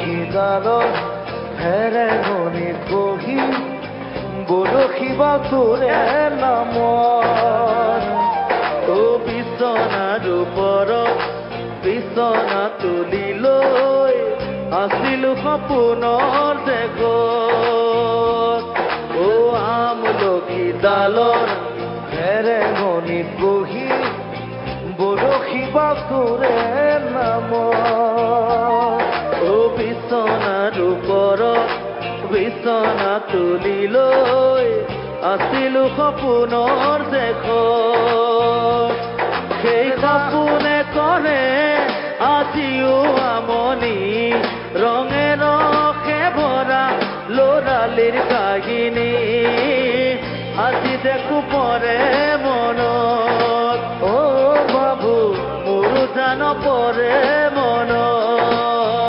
আমলখিডালত হেৰে গণিত বহি বৰশীবা তোৰে নামত অ বিচনাৰ ওপৰত বিচনা তুলি লৈ আছিলো সপোনৰ দেশত অ আমলখিডালত হেৰে গণিত বহি বৰশীবা তোৰে নামত অ বিচনাৰ ওপৰত বিচনা তুলি লৈ আছিলো সপোনৰ দেশত সেই সপোনে কৰে আজিও আমনি ৰঙে ৰসে ভৰা ল'ৰালিৰ কাহিনী আজি দেখো পৰে মনত অ বাবু মোৰো জান পৰে